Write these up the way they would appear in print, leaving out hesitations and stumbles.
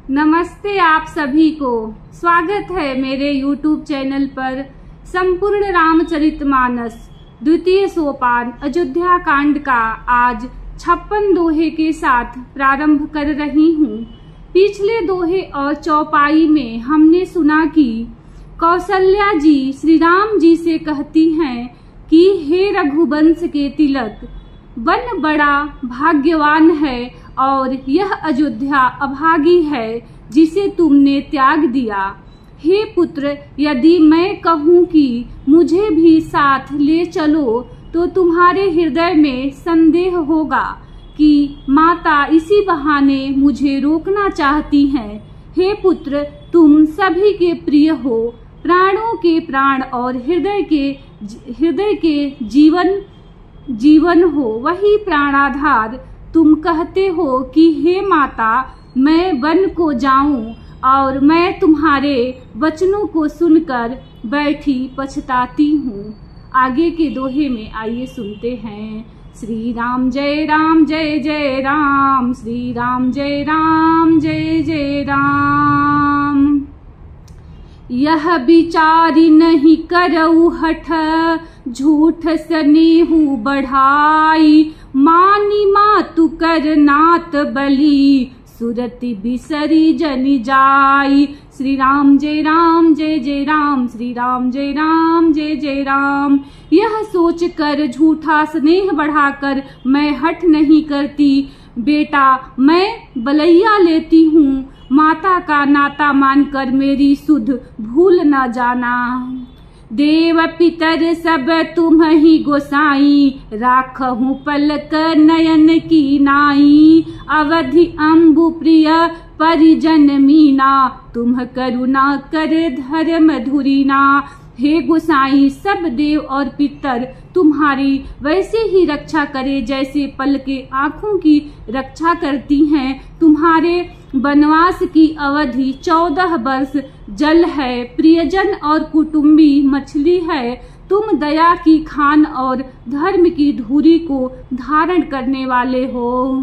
नमस्ते आप सभी को। स्वागत है मेरे YouTube चैनल पर। संपूर्ण रामचरितमानस द्वितीय सोपान अयोध्या कांड का आज 56 दोहे के साथ प्रारंभ कर रही हूँ। पिछले दोहे और चौपाई में हमने सुना कि कौशल्या जी श्री राम जी से कहती हैं कि हे रघुवंश के तिलक, वन बड़ा भाग्यवान है और यह अयोध्या अभागी है जिसे तुमने त्याग दिया। हे पुत्र, यदि मैं कहूँ कि मुझे भी साथ ले चलो तो तुम्हारे हृदय में संदेह होगा कि माता इसी बहाने मुझे रोकना चाहती हैं। हे पुत्र, तुम सभी के प्रिय हो, प्राणों के प्राण और हृदय के जीवन हो, वही प्राणाधार। तुम कहते हो कि हे माता, मैं वन को जाऊं और मैं तुम्हारे वचनों को सुनकर बैठी पछताती हूँ। आगे के दोहे में आइए सुनते हैं। श्री राम जय जय राम, श्री राम जय जय राम। यह विचारी नहीं करऊ हठ, झूठ सनेहु बढ़ाई। मानी मातु कर नात बलि, सुरति बिसरी जनि जाई। श्री राम जय जय राम, श्री राम जय जय राम। यह सोचकर झूठा स्नेह बढ़ाकर मैं हठ नहीं करती बेटा, मैं बलैया लेती हूँ। माता का नाता मानकर मेरी सुध भूल न जाना। देव पितर सब तुम ही गोसाई, राखहु पलक नयन की नाई। अवधि अम्बु प्रिय परिजन मीना, तुम करुणा कर धर्म धुरीना। हे गोसाई, सब देव और पितर तुम्हारी वैसे ही रक्षा करे जैसे पल के आँखों की रक्षा करती हैं। तुम्हारे वनवास की अवधि 14 वर्ष जल है, प्रियजन और कुटुंबी मछली है। तुम दया की खान और धर्म की धुरी को धारण करने वाले हो।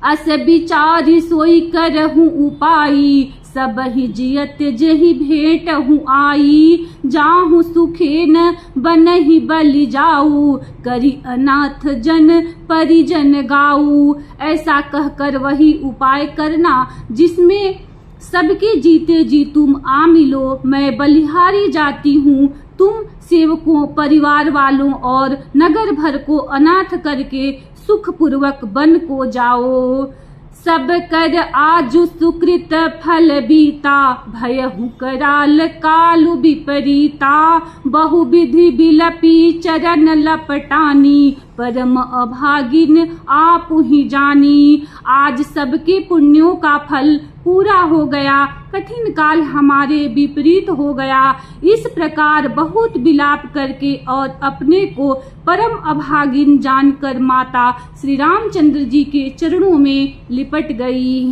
अस विचारी सोई करहूँ उपाई, सब ही जियत जही भेंट हूँ आई। जाहूँ सुखे न बनहि बलि जाऊ, करी अनाथ जन परिजन गाऊ। ऐसा कहकर वही उपाय करना जिसमें सबके जीते जी तुम आ मिलो। मैं बलिहारी जाती हूँ, तुम सेवकों, परिवार वालों और नगर भर को अनाथ करके सुखपूर्वक वन को जाओ। सब कर आजु सुकृत फल बीता, भयहु कराल कालु विपरीता। बहुविधि बिलपी चरण लपटानी, परम अभागिन आप ही जानी। आज सबके पुण्यों का फल पूरा हो गया, कठिन काल हमारे विपरीत हो गया। इस प्रकार बहुत विलाप करके और अपने को परम अभागिन जानकर माता श्री रामचंद्र जी के चरणों में लिपट गई।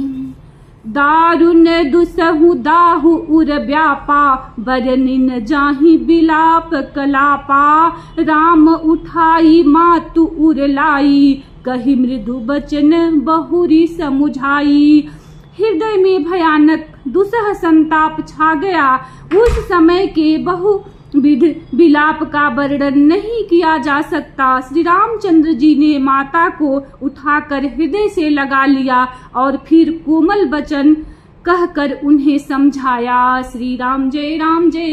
दारुण दुसहु दाहु उर व्यापा, बरनिन जाहि बिलाप कलापा। राम उठाई मातु उर लाई, कही मृदु बचन बहुरी समुझाई। हृदय में भयानक दुसह संताप छा गया। उस समय के बहुविध विलाप का वर्णन नहीं किया जा सकता। श्री रामचंद्र जी ने माता को उठाकर हृदय से लगा लिया और फिर कोमल वचन कहकर उन्हें समझाया। श्री राम जय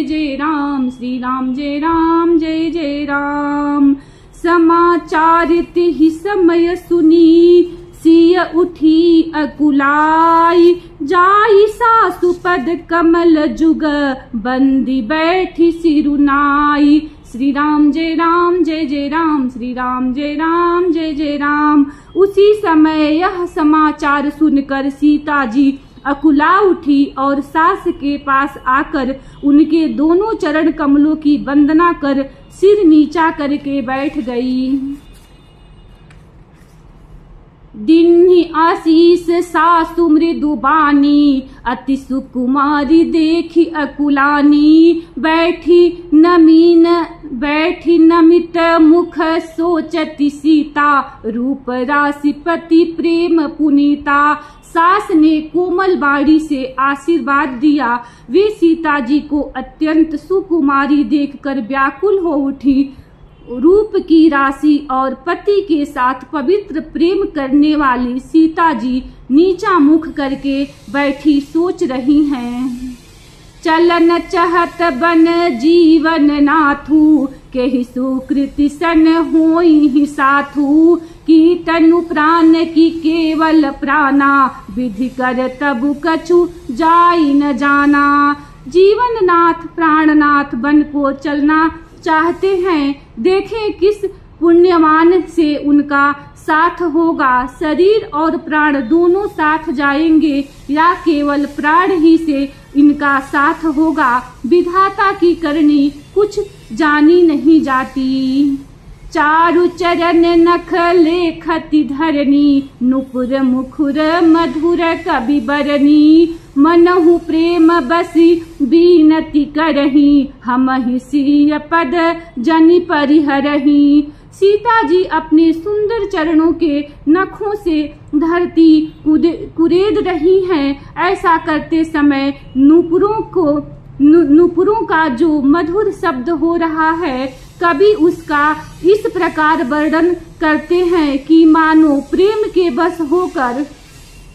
जय राम, श्री राम जय जय राम। समाचार ही समय सुनी, सिय उठी अकुलाई। जाई सासु पद कमल जुग, बंदी बैठी सिरुनाई। श्री राम जय जय राम, श्री राम जय जय राम। उसी समय यह समाचार सुनकर सीता जी अकुला उठी और सास के पास आकर उनके दोनों चरण कमलों की वंदना कर सिर नीचा करके बैठ गई। दिन्हि आशीष सासु मृदु बानी, अति सुकुमारी देखी अकुलानी। बैठी नमित मुख सोचती सीता, रूप राशि पति प्रेम पुनीता। सास ने कोमल बाणी से आशीर्वाद दिया। वे सीता जी को अत्यंत सुकुमारी देखकर व्याकुल हो उठी। रूप की राशि और पति के साथ पवित्र प्रेम करने वाली सीता जी नीचा मुख करके बैठी सोच रही हैं। चलन चहत बन जीवन नाथू, केहि सुकृति सन होई साथू। की तनु प्राण की केवल प्राणा, विधि कर तब कछु जाई न जाना। जीवन नाथ प्राणनाथ बन को चलना चाहते हैं। देखें किस पुण्यवान से उनका साथ होगा। शरीर और प्राण दोनों साथ जाएंगे या केवल प्राण ही से इनका साथ होगा। विधाता की करनी कुछ जानी नहीं जाती। चारु चरण नख लेखति धरनी, नुपुर मुखुर मधुर कवि बरनी। मनहु प्रेम बसी बीनति करही, हमहि सिय पद जनि परिहरही। सीता जी अपने सुंदर चरणों के नखों से धरती कुरेद रही हैं। ऐसा करते समय नुपुरों का जो मधुर शब्द हो रहा है, कवि उसका इस प्रकार वर्णन करते हैं कि मानो प्रेम के बस होकर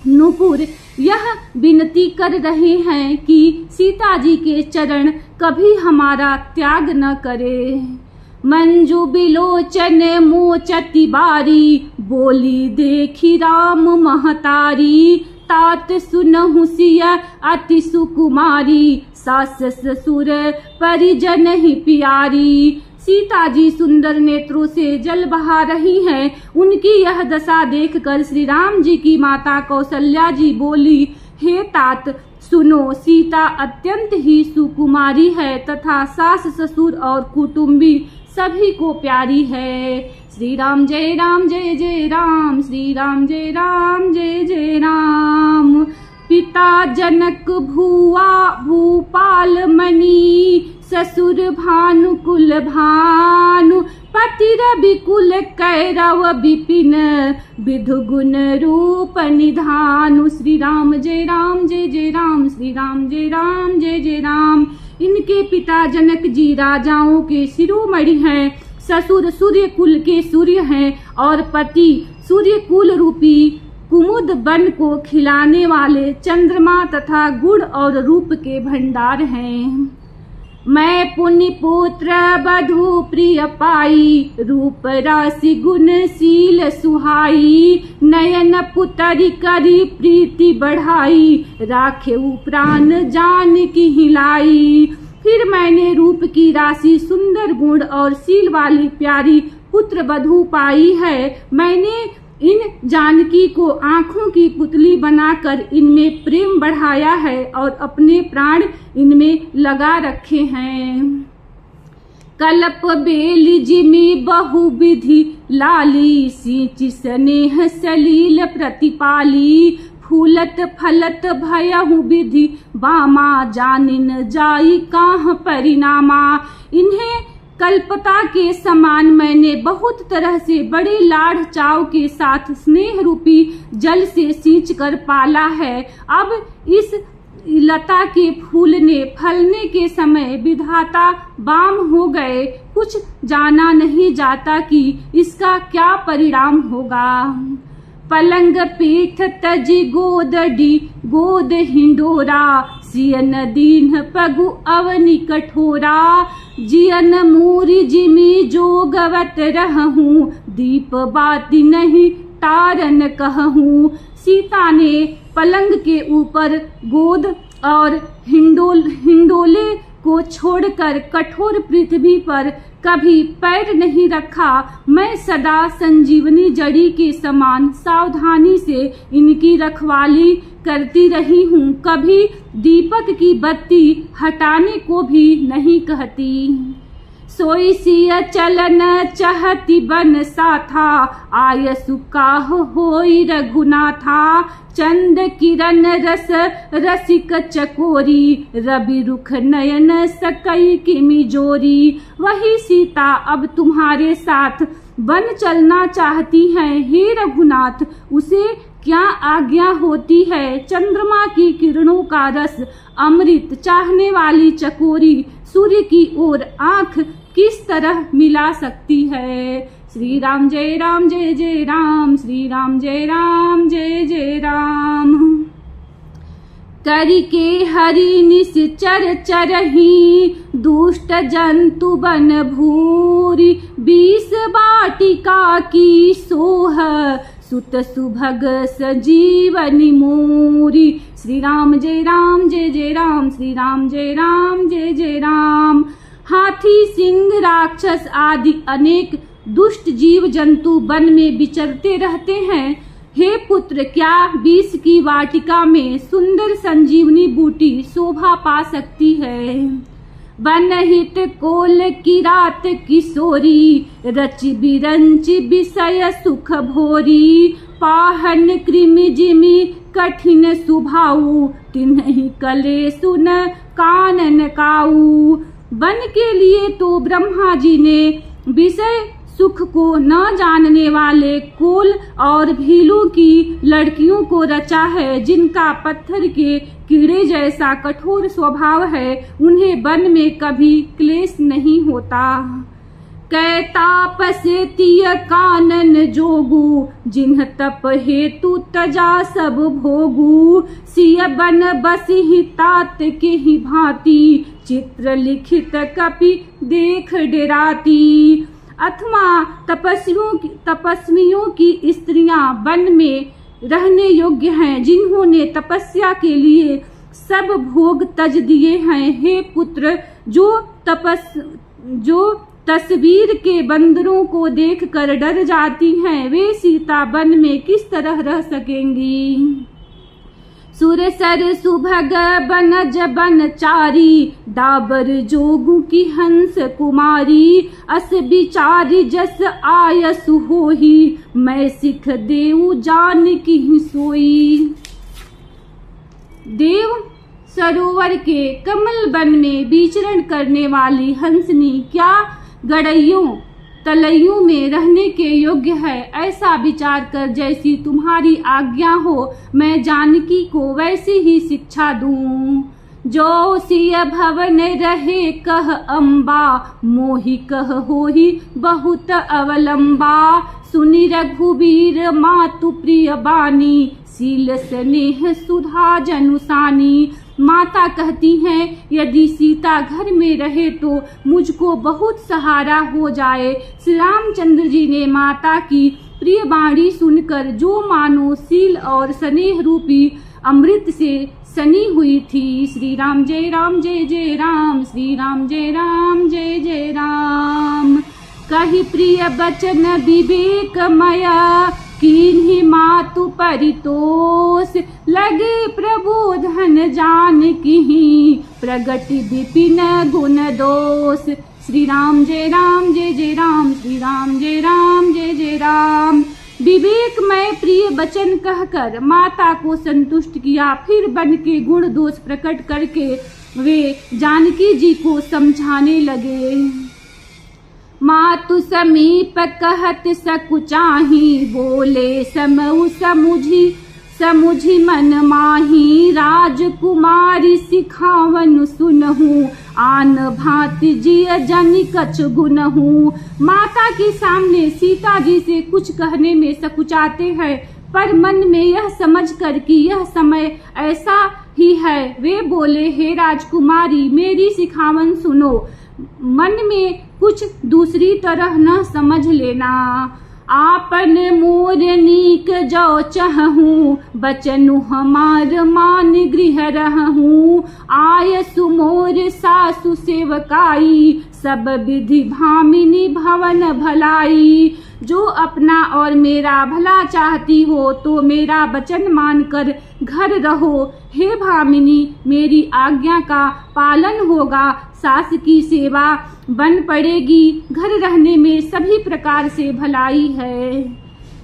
नुपुर यह विनती कर रहे हैं कि सीता जी के चरण कभी हमारा त्याग न करे। मंजू बिलोचन मोचति बारी, बोली देखी राम महतारी। तात सुनहु सिय अति सुकुमारी, सास ससुर परिजन ही प्यारी। सीता जी सुंदर नेत्रों से जल बहा रही हैं। उनकी यह दशा देखकर श्री राम जी की माता कौशल्या जी बोली, हे तात सुनो, सीता अत्यंत ही सुकुमारी है तथा सास ससुर और कुटुंबी सभी को प्यारी है। श्री राम जय जय राम, श्री राम जय जय राम। पिता जनक भूपाल मणि, ससुर भानुकुल भानु। पति रविकुल कैरव विपिन, विधु गुण रूप निधानु। श्री राम जय जय राम, श्री राम जय जय राम। इनके पिता जनक जी राजाओं के शिरोमणि हैं। ससुर सूर्य कुल के सूर्य हैं और पति सूर्य कुल रूपी कुमुद वन को खिलाने वाले चंद्रमा तथा गुण और रूप के भंडार हैं। मैं पुण्य पुत्र बधु प्रिय पाई, रूप राशि गुण शील सुहाई। नयन पुतरी करी प्रीति बढ़ाई, राखे प्राण जान की हिलाई। फिर मैंने रूप की राशि सुंदर गुण और शील वाली प्यारी पुत्र बधू पाई है। मैंने इन जानकी को आंखों की पुतली बनाकर इनमें प्रेम बढ़ाया है और अपने प्राण इनमें लगा रखे हैं। कल्प बेली जिमी बहुविधि लाली, सींच स्नेह सलील प्रतिपाली। फूलत फलत भयहु विधि बामा, जानिन जाई काह परिणामा। इन्हें कल्पता के समान मैंने बहुत तरह से बड़े लाड़ चाव के साथ स्नेह रूपी जल से सींच कर पाला है। अब इस लता के फूलने फलने के समय विधाता बाम हो गए। कुछ जाना नहीं जाता कि इसका क्या परिणाम होगा। पलंग पीठ तजी गोदडी गोद हिंडोरा, सियन दीन पगु अवनि कठोरा। जियन मूरी जिमी जोगवत रहूं, दीप बाती नहीं तारन कहूं। सीता ने पलंग के ऊपर गोद और हिंडोले को छोड़कर कठोर पृथ्वी पर कभी पैर नहीं रखा। मैं सदा संजीवनी जड़ी के समान सावधानी से इनकी रखवाली करती रही हूँ। कभी दीपक की बत्ती हटाने को भी नहीं कहती। सोई सिय चलन चहती बन साथा, आय सुकाह होई रघुनाथा। चंद किरण रस रसिक चकोरी, रवि रुख नयन सकई किमि जोरी। वही सीता अब तुम्हारे साथ वन चलना चाहती हैं। हे रघुनाथ, उसे क्या आज्ञा होती है। चंद्रमा की किरणों का रस अमृत चाहने वाली चकोरी सूर्य की ओर आंख किस तरह मिला सकती है। श्री राम जय राम, श्री राम जय राम। करिके हरि निश्चर चरही दुष्ट जंतु बन भूरी 20 वाटिका की सोह सुत सुभग सजीवनी मोरी। श्री राम जय राम, श्री राम जय राम। हाथी सिंह राक्षस आदि अनेक दुष्ट जीव जंतु वन में विचरते रहते हैं। हे पुत्र, क्या 20 की वाटिका में सुंदर संजीवनी बूटी शोभा पा सकती है। बनहित कोल की रात किशोरी रच बिरंच विषय सुख भोरी। पाहन कृमि जिमि कठिन सुभाऊ तिन्हि कले सुन कानन काऊ। वन के लिए तो ब्रह्मा जी ने विषय सुख को न जानने वाले कोल और भीलों की लड़कियों को रचा है, जिनका पत्थर के कीड़े जैसा कठोर स्वभाव है। उन्हें वन में कभी क्लेश नहीं होता। कै तापसे तिय कानन जोगू जिन्ह तप हेतु तजा सब भोगू। सिय बन बसिहि तात के ही भांति चित्र लिखित कपि देख डराती। अथवा तपस्वियों की स्त्रियां वन में रहने योग्य हैं, जिन्होंने तपस्या के लिए सब भोग तज दिए हैं। हे पुत्र, जो तस्वीर के बंदरों को देखकर डर जाती हैं, वे सीता वन में किस तरह रह सकेंगी। सुरसर सुभग बनज बनचारी डाबर जोगु की हंस कुमारी। अस बिचारी जस आयसु होही मैं सिख देऊ जान की सोई। देव सरोवर के कमल वन में विचरण करने वाली हंसनी क्या गड़ैयों तलैयों में रहने के योग्य है। ऐसा विचार कर जैसी तुम्हारी आज्ञा हो मैं जानकी को वैसी ही शिक्षा दूं। जो सिय भवन रहे कह अम्बा मोहि कह होही बहुत अवलंबा। सुनि रघुबीर मातु प्रिय बानी सील स्नेह सुधा जनुसानी। माता कहती हैं, यदि सीता घर में रहे तो मुझको बहुत सहारा हो जाए। श्री रामचंद्र जी ने माता की प्रिय वाणी सुनकर जो मानो सील और स्नेह रूपी अमृत से सनी हुई थी। श्री राम जय राम, श्री राम जय राम। कहि प्रिय बचन विवेकमय कीन्हि मातु परितोष। लगे प्रबोधन जानकी प्रगति विपिन गुण दोष। श्री राम जय राम, श्री राम जय राम। विवेकमय प्रिय वचन कहकर माता को संतुष्ट किया। फिर वन के गुण दोष प्रकट करके वे जानकी जी को समझाने लगे। मातु समीप कहत सकुचाही बोले समऊ समुझी मन माही। राजकुमारी सिखावन सुनहु आन भांति जिय जन कछ गुनहु। माता के सामने सीता जी से कुछ कहने में सकुचाते हैं, पर मन में यह समझकर कि यह समय ऐसा ही है, वे बोले, हे राजकुमारी मेरी सिखावन सुनो। मन में कुछ दूसरी तरह न समझ लेना। आपन मोर नीक जो चाहूं बचनु हमार मान गृह रहूं। आय सुमोर सासु सेवकाई सब विधि भामिनी भवन भलाई। जो अपना और मेरा भला चाहती हो तो मेरा वचन मानकर घर रहो। हे भामिनी मेरी आज्ञा का पालन होगा, सास की सेवा बन पड़ेगी। घर रहने में सभी प्रकार से भलाई है।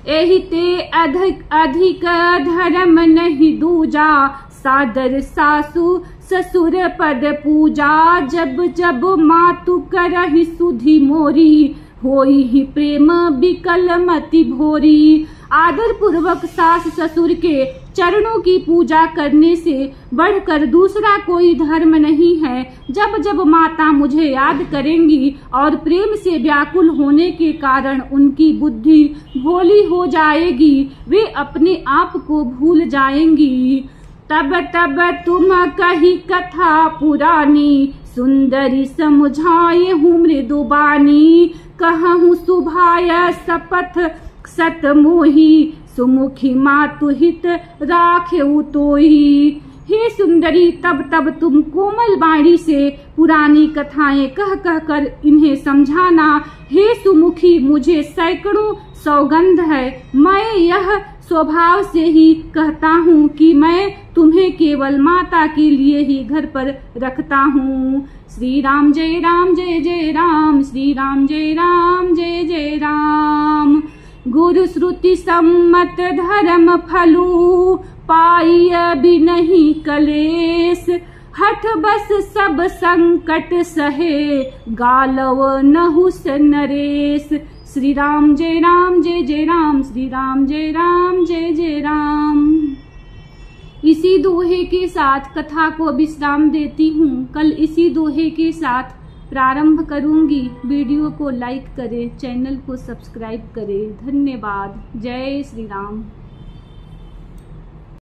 एहि ते अधिक धर्म नहीं दूजा। सादर सासु ससुर पद पूजा। जब जब मातु करहि सुधि मोरी होई ही प्रेम बिकल मति भोरी। आदर पूर्वक सास ससुर के चरणों की पूजा करने से बढ़कर दूसरा कोई धर्म नहीं है। जब जब माता मुझे याद करेंगी और प्रेम से व्याकुल होने के कारण उनकी बुद्धि भोली हो जाएगी, वे अपने आप को भूल जाएंगी। तब तब तुम कही कथा पुरानी, सुंदरी समझाए हूँ मृदुबानी। कहूँ सुभाय शपथ सत मोही, सुमुखी मातु हित राखे उतोही। हे सुंदरी, तब तब तुम कोमल वाणी से पुरानी कथाएं कह कह कर इन्हें समझाना। हे सुमुखी, मुझे सैकड़ों सौगंध है। मैं यह स्वभाव से ही कहता हूँ कि मैं तुम्हें केवल माता के लिए ही घर पर रखता हूँ। श्री राम जय राम जय जय राम, श्री राम जय राम जय जय राम। गुरु श्रुति सम्मत धर्म फलू, पाई भी नहीं कलेस। हठ बस सब संकट सहे, गालव नहुस नरेश। श्री राम जय राम जय जय राम, श्री राम जय राम जय जय राम। इसी दोहे के साथ कथा को विश्राम देती हूँ। कल इसी दोहे के साथ प्रारंभ करूंगी। वीडियो को लाइक करें, चैनल को सब्सक्राइब करें। धन्यवाद। जय श्री राम।